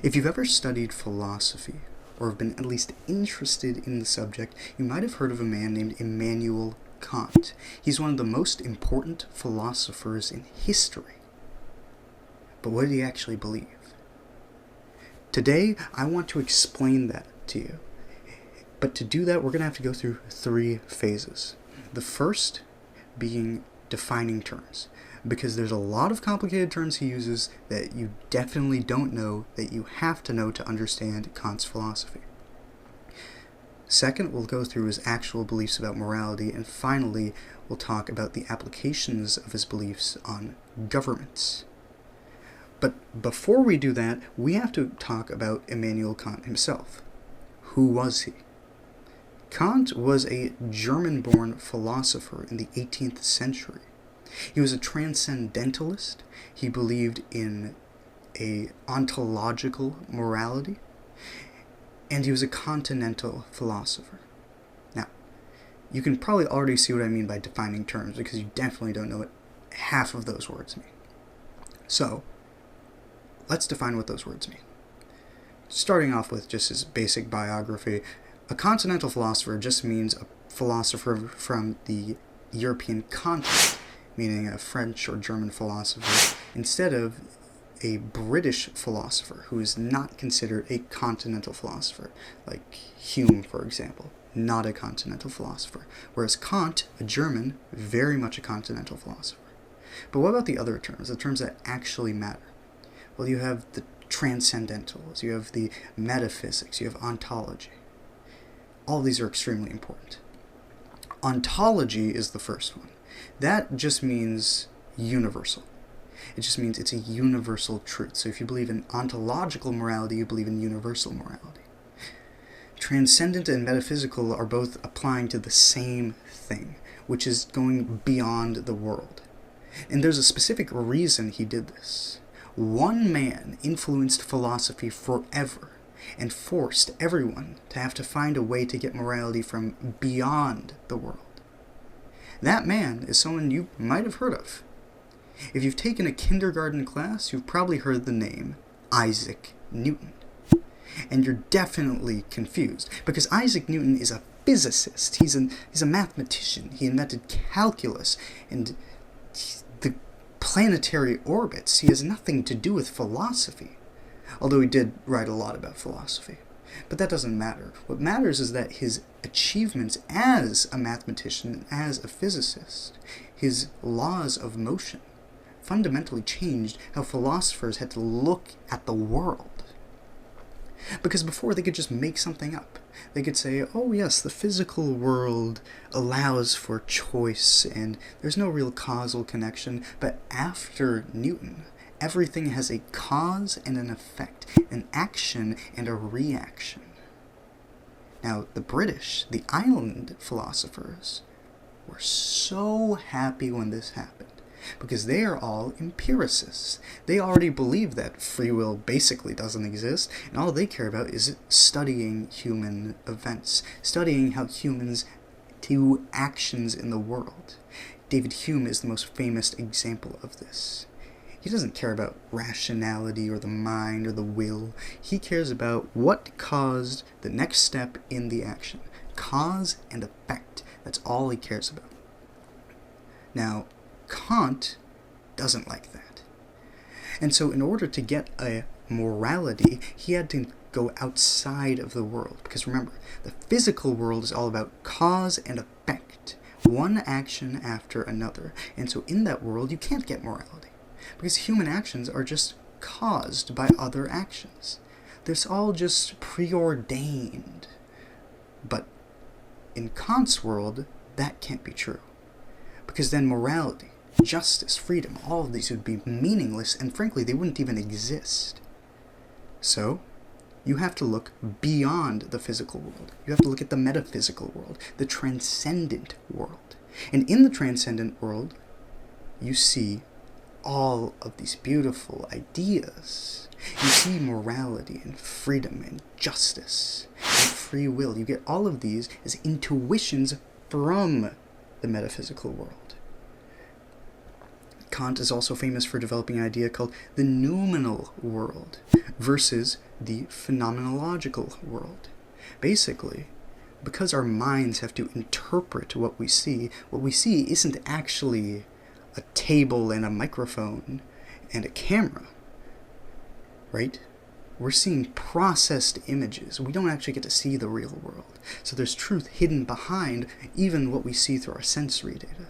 If you've ever studied philosophy, or have been at least interested in the subject, you might have heard of a man named Immanuel Kant. He's one of the most important philosophers in history. But what did he actually believe? Today, I want to explain that to you. But to do that, we're going to have to go through 3 phases. The first being defining terms, because there's a lot of complicated terms he uses that you definitely don't know, that you have to know to understand Kant's philosophy. Second, we'll go through his actual beliefs about morality, and finally, we'll talk about the applications of his beliefs on governments. But before we do that, we have to talk about Immanuel Kant himself. Who was he? Kant was a German-born philosopher in the 18th century. He was a transcendentalist. He believed in a ontological morality, and he was a continental philosopher. Now, you can probably already see what I mean by defining terms, because you definitely don't know what half of those words mean. So, let's define what those words mean. Starting off with just his basic biography, a continental philosopher just means a philosopher from the European continent, meaning a French or German philosopher, instead of a British philosopher who is not considered a continental philosopher, like Hume, for example, not a continental philosopher, whereas Kant, a German, very much a continental philosopher. But what about the other terms, the terms that actually matter? Well, you have the transcendentals, you have the metaphysics, you have ontology. All of these are extremely important. Ontology is the first one. That just means universal. It just means it's a universal truth. So if you believe in ontological morality, you believe in universal morality. Transcendent and metaphysical are both applying to the same thing, which is going beyond the world. And there's a specific reason he did this. One man influenced philosophy forever and forced everyone to have to find a way to get morality from beyond the world. That man is someone you might have heard of. If you've taken a kindergarten class, you've probably heard the name Isaac Newton. And you're definitely confused, because Isaac Newton is a physicist. He's a mathematician. He invented calculus and the planetary orbits. He has nothing to do with philosophy, although he did write a lot about philosophy. But that doesn't matter. What matters is that his achievements as a mathematician, as a physicist, his laws of motion, fundamentally changed how philosophers had to look at the world. Because before they could just make something up. They could say, oh yes, the physical world allows for choice and there's no real causal connection. But after Newton, everything has a cause and an effect, an action and a reaction. Now, the British, the island philosophers, were so happy when this happened, because they are all empiricists. They already believe that free will basically doesn't exist, and all they care about is studying human events, studying how humans do actions in the world. David Hume is the most famous example of this. He doesn't care about rationality or the mind or the will. He cares about what caused the next step in the action. Cause and effect. That's all he cares about. Now, Kant doesn't like that. And so in order to get a morality, he had to go outside of the world. Because remember, the physical world is all about cause and effect. One action after another. And so in that world, you can't get morality. Because human actions are just caused by other actions. It's all just preordained. But in Kant's world, that can't be true. Because then morality, justice, freedom, all of these would be meaningless, and frankly, they wouldn't even exist. So, you have to look beyond the physical world. You have to look at the metaphysical world, the transcendent world. And in the transcendent world, you see all of these beautiful ideas. You see morality and freedom and justice and free will. You get all of these as intuitions from the metaphysical world. Kant is also famous for developing an idea called the noumenal world versus the phenomenological world. Basically, because our minds have to interpret what we see isn't actually a table and a microphone and a camera, right? We're seeing processed images. We don't actually get to see the real world. So there's truth hidden behind even what we see through our sensory data.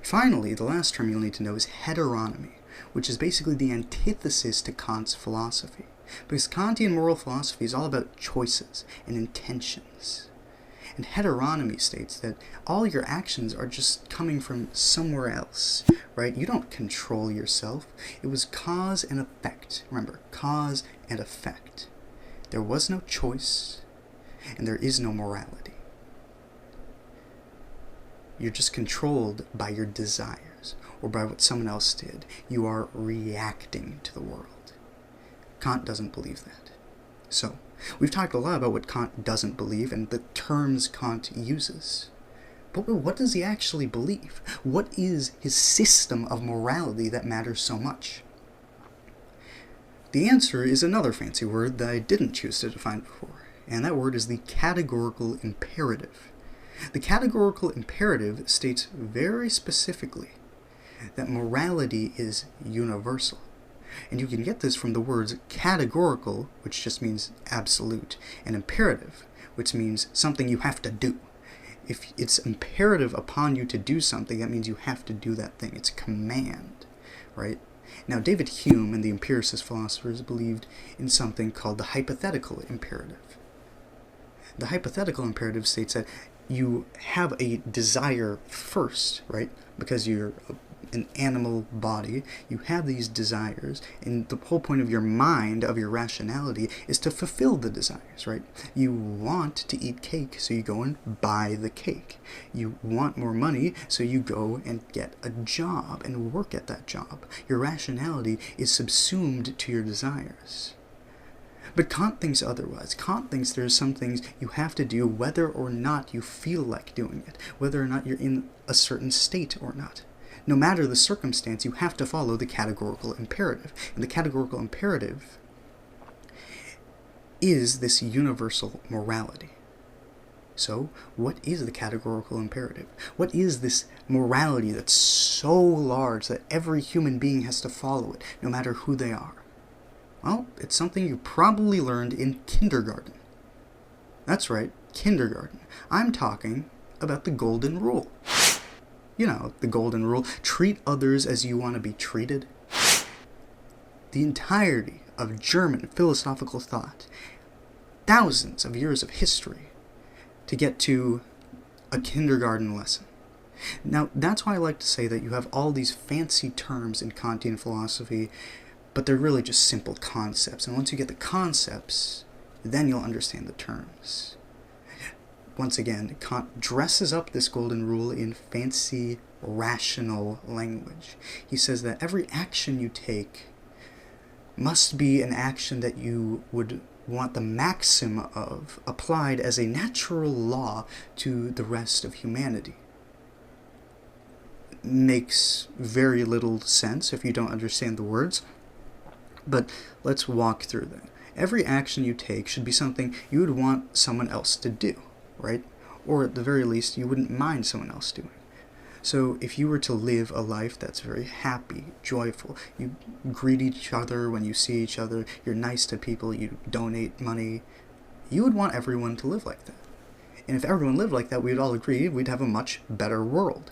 Finally, the last term you'll need to know is heteronomy, which is basically the antithesis to Kant's philosophy. Because Kantian moral philosophy is all about choices and intentions. And heteronomy states that all your actions are just coming from somewhere else, right? You don't control yourself. It was cause and effect. Remember, cause and effect. There was no choice, and there is no morality. You're just controlled by your desires or by what someone else did. You are reacting to the world. Kant doesn't believe that. So, we've talked a lot about what Kant doesn't believe and the terms Kant uses. But what does he actually believe? What is his system of morality that matters so much? The answer is another fancy word that I didn't choose to define before, and that word is the categorical imperative. The categorical imperative states very specifically that morality is universal. And you can get this from the words categorical, which just means absolute, and imperative, which means something you have to do. If it's imperative upon you to do something, that means you have to do that thing. It's a command, right? Now, David Hume and the empiricist philosophers believed in something called the hypothetical imperative. The hypothetical imperative states that you have a desire first, right? Because you're an animal body, you have these desires, and the whole point of your mind, of your rationality, is to fulfill the desires, right? You want to eat cake, so you go and buy the cake. You want more money, so you go and get a job and work at that job. Your rationality is subsumed to your desires. But Kant thinks otherwise. Kant thinks there's some things you have to do whether or not you feel like doing it, whether or not you're in a certain state or not. No matter the circumstance, you have to follow the categorical imperative. And the categorical imperative is this universal morality. So, what is the categorical imperative? What is this morality that's so large that every human being has to follow it, no matter who they are? Well, it's something you probably learned in kindergarten. That's right, kindergarten. I'm talking about the golden rule. You know, the golden rule, treat others as you want to be treated. The entirety of German philosophical thought, thousands of years of history, to get to a kindergarten lesson. Now, that's why I like to say that you have all these fancy terms in Kantian philosophy, but they're really just simple concepts. And once you get the concepts, then you'll understand the terms. Once again, Kant dresses up this golden rule in fancy, rational language. He says that every action you take must be an action that you would want the maxim of applied as a natural law to the rest of humanity. Makes very little sense if you don't understand the words, but let's walk through that. Every action you take should be something you would want someone else to do, right? Or at the very least, you wouldn't mind someone else doing. So if you were to live a life that's very happy, joyful, you greet each other when you see each other, you're nice to people, you donate money, you would want everyone to live like that. And if everyone lived like that, we'd all agree we'd have a much better world.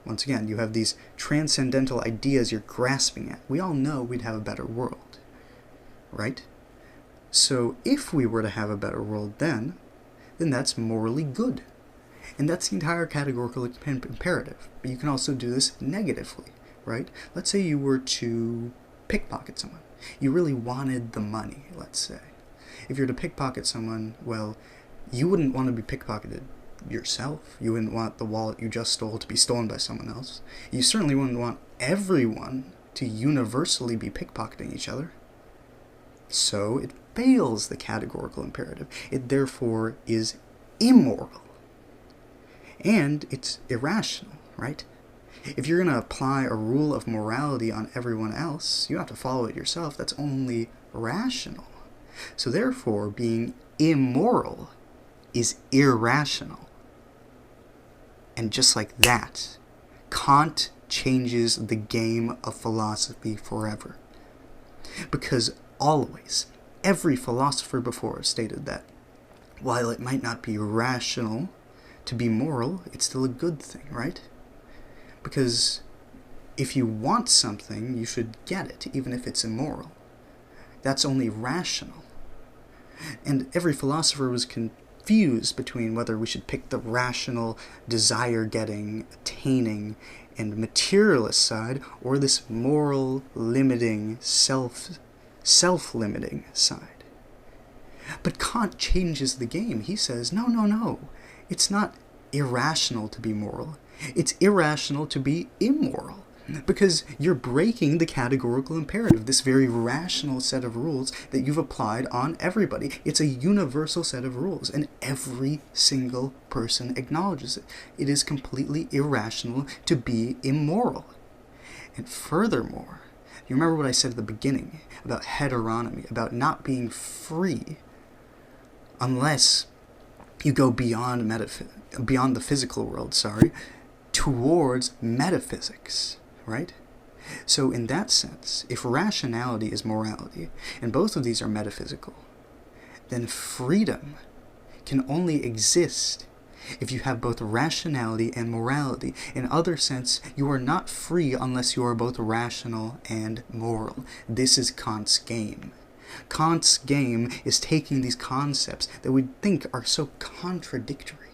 Once again, you have these transcendental ideas you're grasping at. We all know we'd have a better world, right? So if we were to have a better world then that's morally good. And that's the entire categorical imperative. But you can also do this negatively, right? Let's say you were to pickpocket someone. You really wanted the money, let's say. If you're to pickpocket someone, well, you wouldn't want to be pickpocketed yourself. You wouldn't want the wallet you just stole to be stolen by someone else. You certainly wouldn't want everyone to universally be pickpocketing each other. So it fails the categorical imperative. It therefore is immoral. And it's irrational, right? If you're going to apply a rule of morality on everyone else, you have to follow it yourself. That's only rational. So therefore, being immoral is irrational. And just like that, Kant changes the game of philosophy forever. Because always, every philosopher before stated that while it might not be rational to be moral, it's still a good thing, right? Because if you want something, you should get it, even if it's immoral. That's only rational. And every philosopher was confused between whether we should pick the rational, desire-getting, attaining, and materialist side, or this moral, limiting, self-limiting side. But Kant changes the game. He says, no. It's not irrational to be moral. It's irrational to be immoral. Because you're breaking the categorical imperative, this very rational set of rules that you've applied on everybody. It's a universal set of rules, and every single person acknowledges it. It is completely irrational to be immoral. And furthermore, you remember what I said at the beginning about heteronomy, about not being free unless you go beyond the physical world, towards metaphysics, right? So in that sense, if rationality is morality, and both of these are metaphysical, then freedom can only exist if you have both rationality and morality. In other sense, you are not free unless you are both rational and moral. This is Kant's game. Kant's game is taking these concepts that we think are so contradictory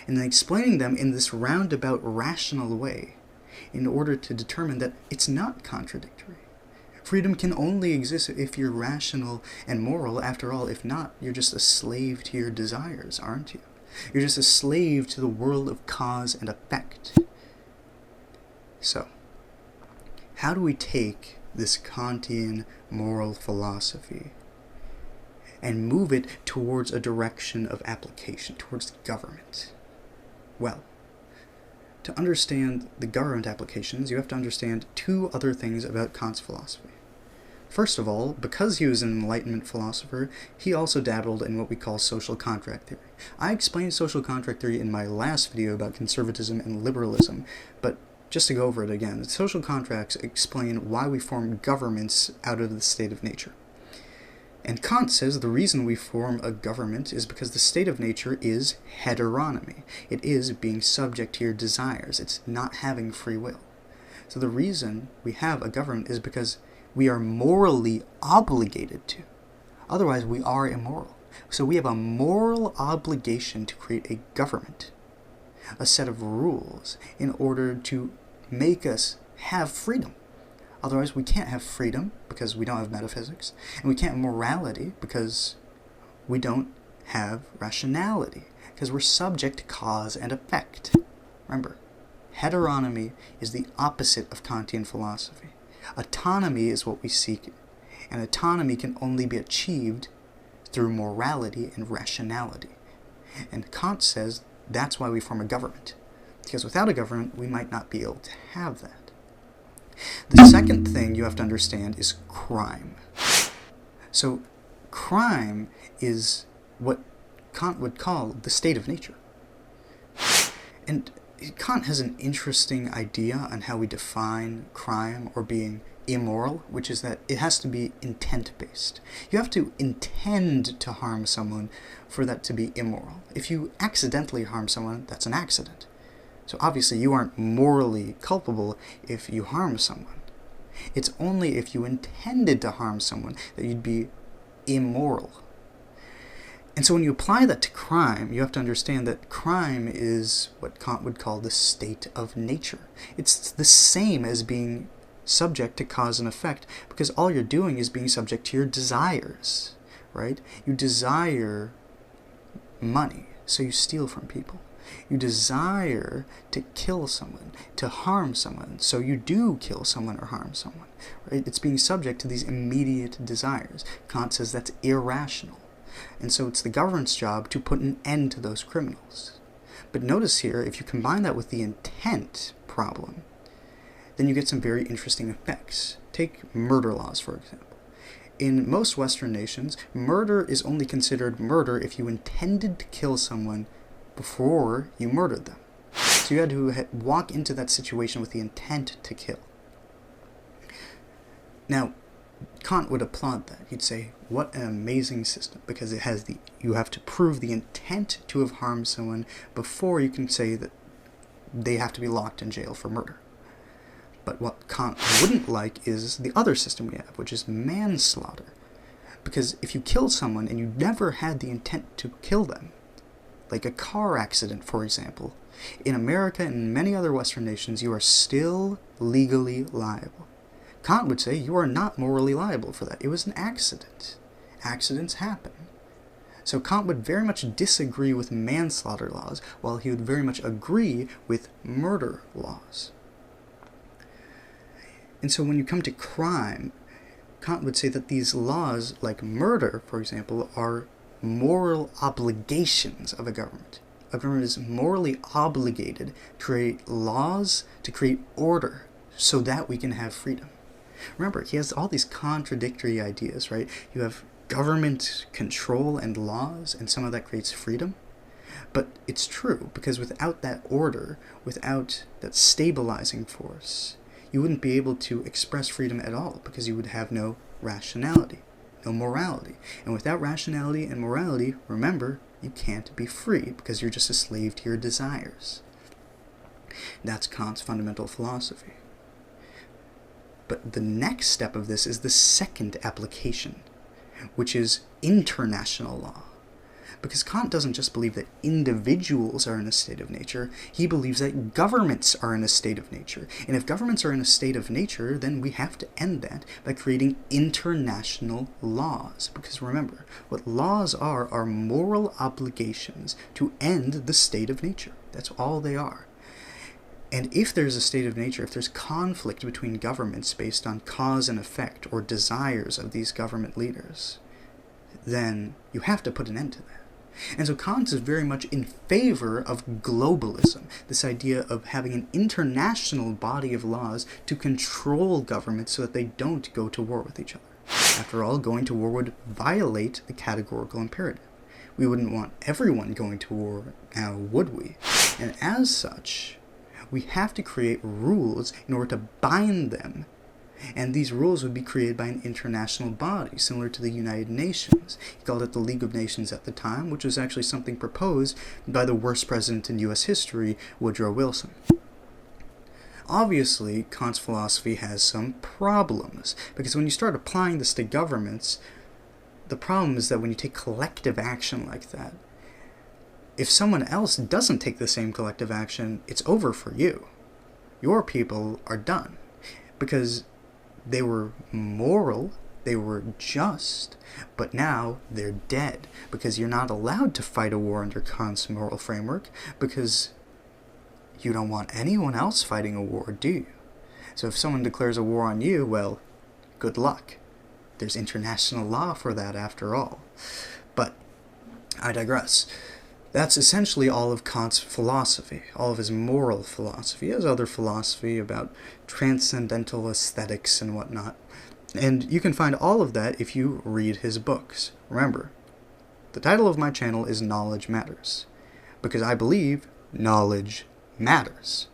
and then explaining them in this roundabout rational way in order to determine that it's not contradictory. Freedom can only exist if you're rational and moral. After all, if not, you're just a slave to your desires, aren't you? You're just a slave to the world of cause and effect. So, how do we take this Kantian moral philosophy and move it towards a direction of application, towards government? Well, to understand the government applications, you have to understand two other things about Kant's philosophy. First of all, because he was an Enlightenment philosopher, he also dabbled in what we call social contract theory. I explained social contract theory in my last video about conservatism and liberalism, but just to go over it again, social contracts explain why we form governments out of the state of nature. And Kant says the reason we form a government is because the state of nature is heteronomy. It is being subject to your desires. It's not having free will. So the reason we have a government is because we are morally obligated to. Otherwise, we are immoral. So we have a moral obligation to create a government, a set of rules, in order to make us have freedom. Otherwise, we can't have freedom because we don't have metaphysics, and we can't have morality because we don't have rationality, because we're subject to cause and effect. Remember, heteronomy is the opposite of Kantian philosophy. Autonomy is what we seek, and autonomy can only be achieved through morality and rationality. And Kant says that's why we form a government, because without a government, we might not be able to have that. The second thing you have to understand is crime. So, crime is what Kant would call the state of nature. And Kant has an interesting idea on how we define crime or being immoral, which is that it has to be intent-based. You have to intend to harm someone for that to be immoral. If you accidentally harm someone, that's an accident. So obviously you aren't morally culpable if you harm someone. It's only if you intended to harm someone that you'd be immoral. And so when you apply that to crime, you have to understand that crime is what Kant would call the state of nature. It's the same as being subject to cause and effect, because all you're doing is being subject to your desires, right? You desire money, so you steal from people. You desire to kill someone, to harm someone, so you do kill someone or harm someone. Right? It's being subject to these immediate desires. Kant says that's irrational. And so it's the government's job to put an end to those criminals. But notice here, if you combine that with the intent problem, then you get some very interesting effects. Take murder laws, for example. In most Western nations, murder is only considered murder if you intended to kill someone before you murdered them. So you had to walk into that situation with the intent to kill. Now, Kant would applaud that. He'd say, what an amazing system, because it has you have to prove the intent to have harmed someone before you can say that they have to be locked in jail for murder. But what Kant wouldn't like is the other system we have, which is manslaughter. Because if you kill someone and you never had the intent to kill them, like a car accident, for example, in America and many other Western nations, you are still legally liable. Kant would say you are not morally liable for that. It was an accident. Accidents happen. So Kant would very much disagree with manslaughter laws, while he would very much agree with murder laws. And so when you come to crime, Kant would say that these laws, like murder, for example, are moral obligations of a government. A government is morally obligated to create laws, to create order, so that we can have freedom. Remember, he has all these contradictory ideas, right? You have government control and laws, and some of that creates freedom. But it's true, because without that order, without that stabilizing force, you wouldn't be able to express freedom at all, because you would have no rationality, no morality. And without rationality and morality, remember, you can't be free, because you're just a slave to your desires. That's Kant's fundamental philosophy. But the next step of this is the second application, which is international law. Because Kant doesn't just believe that individuals are in a state of nature, he believes that governments are in a state of nature. And if governments are in a state of nature, then we have to end that by creating international laws. Because remember, what laws are moral obligations to end the state of nature. That's all they are. And if there's a state of nature, if there's conflict between governments based on cause and effect or desires of these government leaders, then you have to put an end to that. And so Kant is very much in favor of globalism, this idea of having an international body of laws to control governments so that they don't go to war with each other. After all, going to war would violate the categorical imperative. We wouldn't want everyone going to war now, would we? And as such, we have to create rules in order to bind them. And these rules would be created by an international body, similar to the United Nations. He called it the League of Nations at the time, which was actually something proposed by the worst president in U.S. history, Woodrow Wilson. Obviously, Kant's philosophy has some problems, because when you start applying this to governments, the problem is that when you take collective action like that, if someone else doesn't take the same collective action, it's over for you. Your people are done. Because they were moral, they were just, but now they're dead. Because you're not allowed to fight a war under Kant's moral framework, because you don't want anyone else fighting a war, do you? So if someone declares a war on you, well, good luck. There's international law for that after all. But I digress. That's essentially all of Kant's philosophy, all of his moral philosophy. He has other philosophy about transcendental aesthetics and whatnot. And you can find all of that if you read his books. Remember, the title of my channel is Knowledge Matters, because I believe knowledge matters.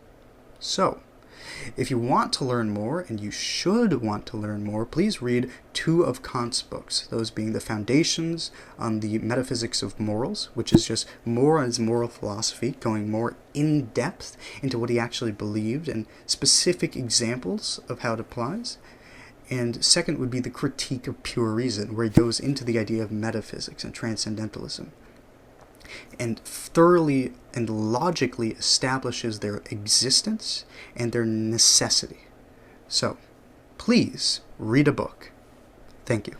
So, if you want to learn more, and you should want to learn more, please read 2 of Kant's books, those being The Foundations on the Metaphysics of Morals, which is just more on his moral philosophy, going more in depth into what he actually believed and specific examples of how it applies. And second would be The Critique of Pure Reason, where he goes into the idea of metaphysics and transcendentalism, and thoroughly and logically establishes their existence and their necessity. So, please read a book. Thank you.